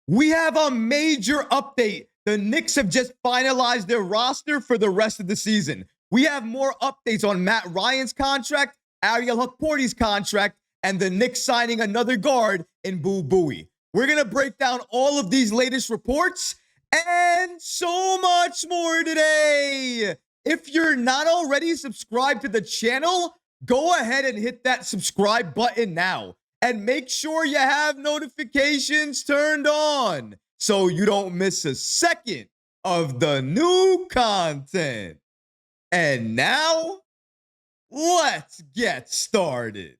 We have a major update. The Knicks have just finalized their roster for the rest of the season. We have more updates on Matt Ryan's contract, Ariel Hukporti's contract, and the Knicks signing another guard in Boo Buie. We're going to break down all of these latest reports and so much more today. If you're not already subscribed to the channel, go ahead and hit that subscribe button now. And make sure you have notifications turned on so you don't miss a second of the new content. And now, let's get started.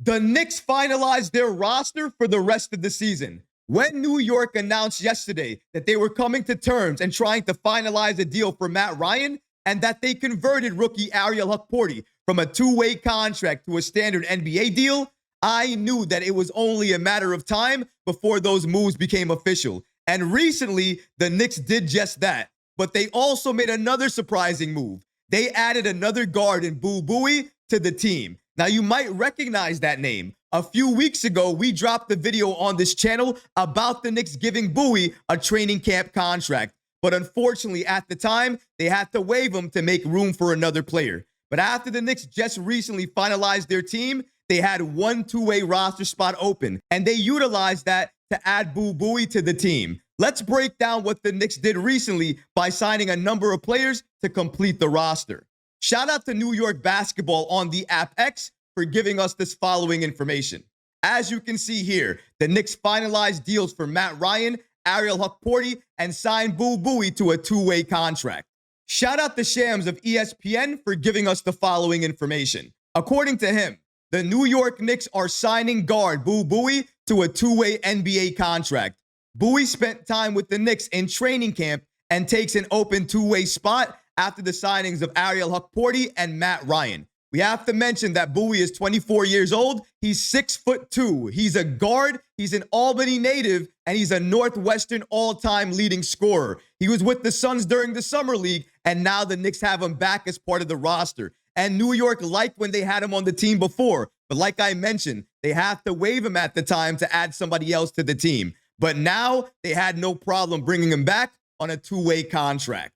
The Knicks finalized their roster for the rest of the season. When New York announced yesterday that they were coming to terms and trying to finalize a deal for Matt Ryan, and that they converted rookie Ariel Hukporti from a two-way contract to a standard NBA deal, I knew that it was only a matter of time before those moves became official. And recently, the Knicks did just that. But they also made another surprising move. They added another guard in Boo Buie to the team. Now, you might recognize that name. A few weeks ago, we dropped a video on this channel about the Knicks giving Buie a training camp contract. But unfortunately, at the time, they had to waive him to make room for another player. But after the Knicks just recently finalized their team, they had one two-way roster spot open, and they utilized that to add Boo Buie to the team. Let's break down what the Knicks did recently by signing a number of players to complete the roster. Shout out to New York Basketball on the app X for giving us this following information. As you can see here, the Knicks finalized deals for Matt Ryan, Ariel Hukporti, and signed Boo Buie to a two-way contract. Shout out to Shams of ESPN for giving us the following information. According to him, the New York Knicks are signing guard Boo Buie to a two-way NBA contract. Buie spent time with the Knicks in training camp and takes an open two-way spot after the signings of Ariel Hukporti and Matt Ryan. We have to mention that Buie is 24 years old. He's 6'2". He's a guard. He's an Albany native, and he's a Northwestern all-time leading scorer. He was with the Suns during the Summer League, and now the Knicks have him back as part of the roster. And New York liked when they had him on the team before. But like I mentioned, they have to waive him at the time to add somebody else to the team. But now they had no problem bringing him back on a two-way contract.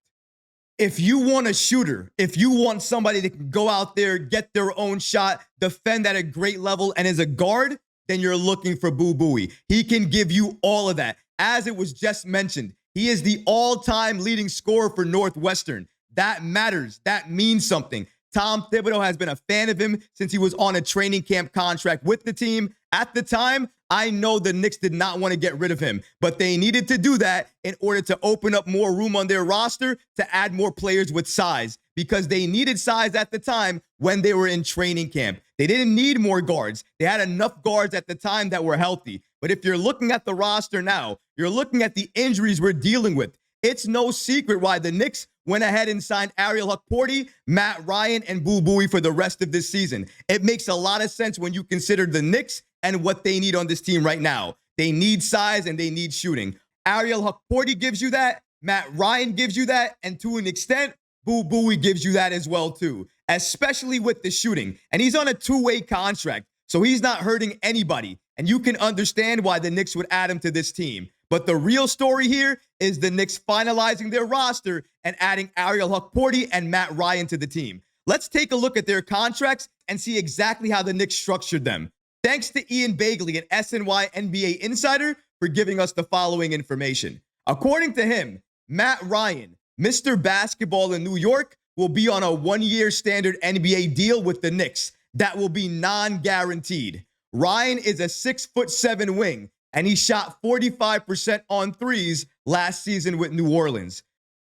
If you want a shooter, if you want somebody that can go out there, get their own shot, defend at a great level, and is a guard, then you're looking for Boo Buie. He can give you all of that. As it was just mentioned, he is the all-time leading scorer for Northwestern. That matters. That means something. Tom Thibodeau has been a fan of him since he was on a training camp contract with the team. At the time, I know the Knicks did not want to get rid of him, but they needed to do that in order to open up more room on their roster to add more players with size, because they needed size at the time when they were in training camp. They didn't need more guards. They had enough guards at the time that were healthy. But if you're looking at the roster now, you're looking at the injuries we're dealing with. It's no secret why the Knicks went ahead and signed Ariel Hukporti, Matt Ryan, and Boo Buie for the rest of this season. It makes a lot of sense when you consider the Knicks and what they need on this team right now. They need size and they need shooting. Ariel Hukporti gives you that. Matt Ryan gives you that. And to an extent, Boo Buie gives you that as well too, especially with the shooting. And he's on a two-way contract, so he's not hurting anybody. And you can understand why the Knicks would add him to this team. But the real story here is the Knicks finalizing their roster and adding Ariel Hukporti and Matt Ryan to the team. Let's take a look at their contracts and see exactly how the Knicks structured them. Thanks to Ian Bagley, an SNY NBA insider, for giving us the following information. According to him, Matt Ryan, Mr. Basketball in New York, will be on a one-year standard NBA deal with the Knicks that will be non-guaranteed. Ryan is a 6'7" wing, and he shot 45% on threes last season with New Orleans.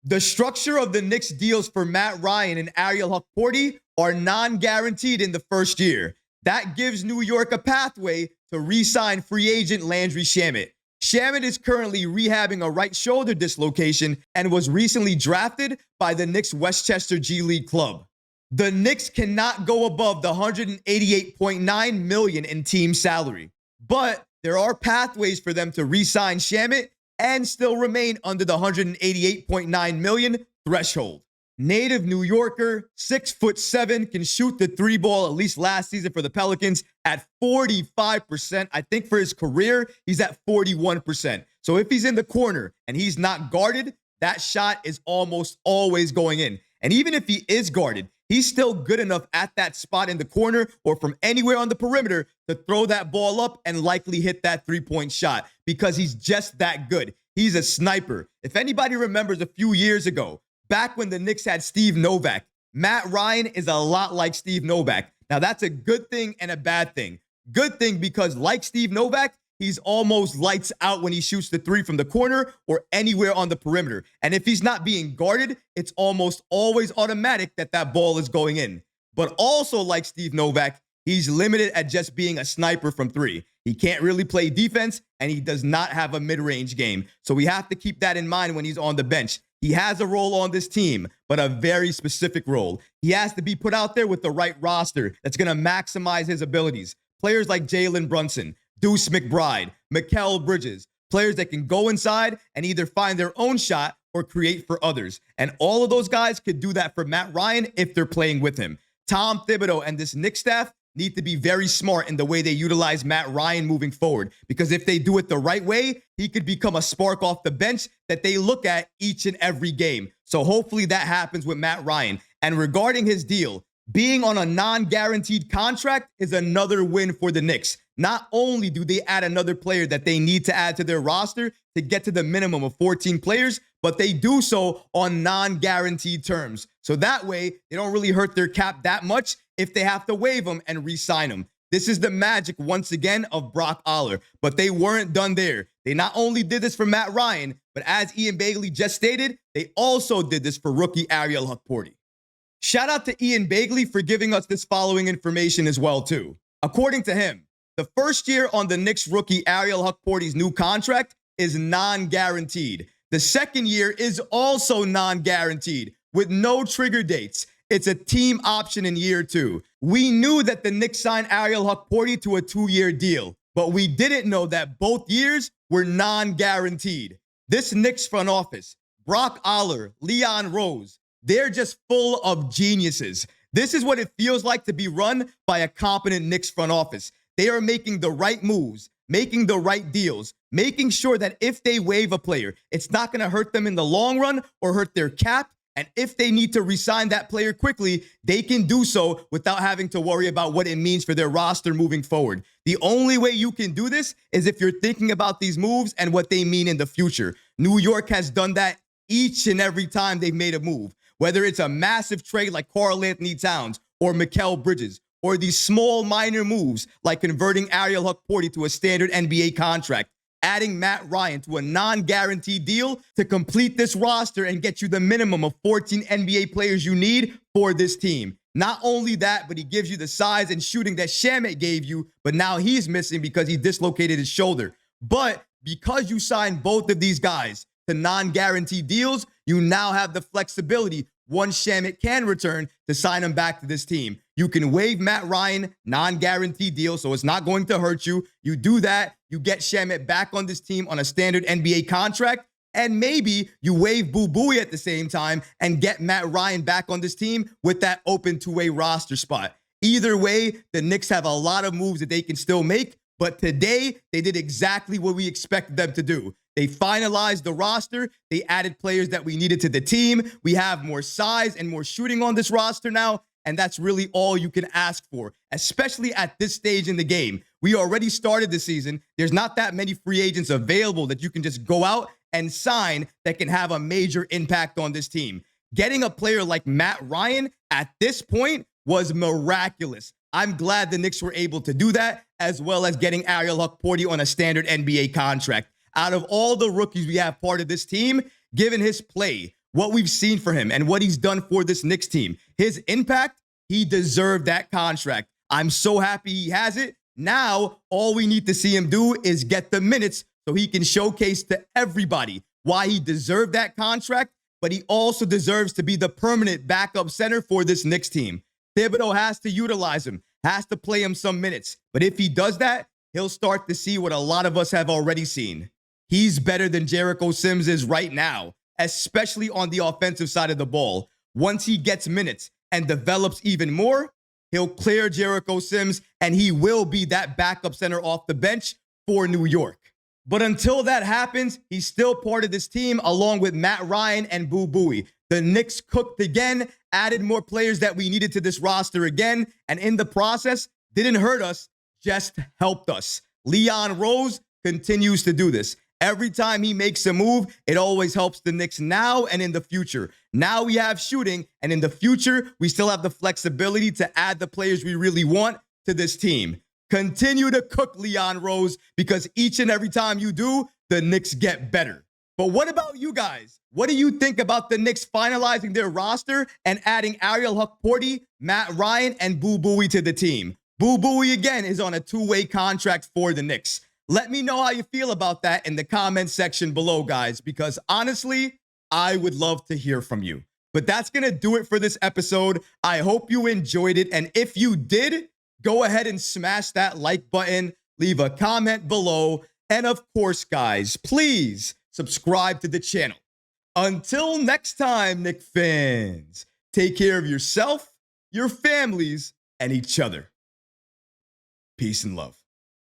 The structure of the Knicks deals for Matt Ryan and Ariel Hukporti are non-guaranteed in the first year. That gives New York a pathway to re-sign free agent Landry Shamet. Shamet is currently rehabbing a right shoulder dislocation and was recently drafted by the Knicks Westchester G League club. The Knicks cannot go above the $188.9 million in team salary, but there are pathways for them to re-sign Shamet and still remain under the $188.9 million threshold. Native New Yorker, 6'7", can shoot the three ball, at least last season for the Pelicans, at 45%. I think for his career, he's at 41%. So if he's in the corner and he's not guarded, that shot is almost always going in. And even if he is guarded, he's still good enough at that spot in the corner or from anywhere on the perimeter to throw that ball up and likely hit that three-point shot because he's just that good. He's a sniper. If anybody remembers a few years ago, back when the Knicks had Steve Novak, Matt Ryan is a lot like Steve Novak. Now, that's a good thing and a bad thing. Good thing because, like Steve Novak, he's almost lights out when he shoots the three from the corner or anywhere on the perimeter. And if he's not being guarded, it's almost always automatic that that ball is going in. But also, like Steve Novak, he's limited at just being a sniper from three. He can't really play defense, and he does not have a mid-range game. So we have to keep that in mind when he's on the bench. He has a role on this team, but a very specific role. He has to be put out there with the right roster that's going to maximize his abilities. Players like Jalen Brunson, Deuce McBride, Mikal Bridges, players that can go inside and either find their own shot or create for others. And all of those guys could do that for Matt Ryan if they're playing with him. Tom Thibodeau and this Knicks staff need to be very smart in the way they utilize Matt Ryan moving forward, because if they do it the right way, he could become a spark off the bench that they look at each and every game. So hopefully that happens with Matt Ryan. And regarding his deal, being on a non-guaranteed contract is another win for the Knicks. Not only do they add another player that they need to add to their roster to get to the minimum of 14 players, but they do so on non-guaranteed terms. So that way, they don't really hurt their cap that much if they have to waive him and re-sign him. This is the magic, once again, of Brock Aller. But they weren't done there. They not only did this for Matt Ryan, but as Ian Begley just stated, they also did this for rookie Ariel Hukporti. Shout out to Ian Begley for giving us this following information as well, too. According to him, the first year on the Knicks rookie Ariel Hukporti's new contract is non-guaranteed. The second year is also non-guaranteed with no trigger dates. It's a team option in year 2. We knew that the Knicks signed Ariel Hukporti to a 2-year deal, but we didn't know that both years were non-guaranteed. This Knicks front office, Brock Aller, Leon Rose, they're just full of geniuses. This is what it feels like to be run by a competent Knicks front office. They are making the right moves, making the right deals, making sure that if they waive a player, it's not going to hurt them in the long run or hurt their cap. And if they need to re-sign that player quickly, they can do so without having to worry about what it means for their roster moving forward. The only way you can do this is if you're thinking about these moves and what they mean in the future. New York has done that each and every time they've made a move, whether it's a massive trade like Karl Anthony Towns or Mikal Bridges, or these small minor moves like converting Ariel Hukporti to a standard NBA contract, adding Matt Ryan to a non-guaranteed deal to complete this roster and get you the minimum of 14 NBA players you need for this team. Not only that, but he gives you the size and shooting that Shamet gave you, but now he's missing because he dislocated his shoulder. But because you signed both of these guys to non-guaranteed deals, you now have the flexibility once Shamet can return to sign him back to this team. You can waive Matt Ryan, non-guaranteed deal, so it's not going to hurt you. You do that, you get Shamet back on this team on a standard NBA contract, and maybe you waive Boo Buie at the same time and get Matt Ryan back on this team with that open two-way roster spot. Either way, the Knicks have a lot of moves that they can still make, but today they did exactly what we expected them to do. They finalized the roster. They added players that we needed to the team. We have more size and more shooting on this roster now, and that's really all you can ask for, especially at this stage in the game. We already started the season. There's not that many free agents available that you can just go out and sign that can have a major impact on this team. Getting a player like Matt Ryan at this point was miraculous. I'm glad the Knicks were able to do that, as well as getting Ariel Hukporti on a standard NBA contract. Out of all the rookies we have part of this team, given his play, what we've seen for him and what he's done for this Knicks team, his impact, he deserved that contract. I'm so happy he has it. Now, all we need to see him do is get the minutes so he can showcase to everybody why he deserved that contract, but he also deserves to be the permanent backup center for this Knicks team. Thibodeau has to utilize him, has to play him some minutes. But if he does that, he'll start to see what a lot of us have already seen. He's better than Jericho Sims is right now, especially on the offensive side of the ball. Once he gets minutes and develops even more, he'll clear Jericho Sims and he will be that backup center off the bench for New York. But until that happens, he's still part of this team along with Matt Ryan and Boo Buie. The Knicks cooked again, added more players that we needed to this roster again, and in the process, didn't hurt us, just helped us. Leon Rose continues to do this. Every time he makes a move, it always helps the Knicks now and in the future. Now we have shooting, and in the future, we still have the flexibility to add the players we really want to this team. Continue to cook, Leon Rose, because each and every time you do, the Knicks get better. But what about you guys? What do you think about the Knicks finalizing their roster and adding Ariel Hukporti, Matt Ryan, and Boo Buie to the team? Boo Buie, again, is on a two-way contract for the Knicks. Let me know how you feel about that in the comment section below, guys, because honestly, I would love to hear from you. But that's going to do it for this episode. I hope you enjoyed it. And if you did, go ahead and smash that like button, leave a comment below, and of course, guys, please subscribe to the channel. Until next time, Knick fans, take care of yourself, your families, and each other. Peace and love.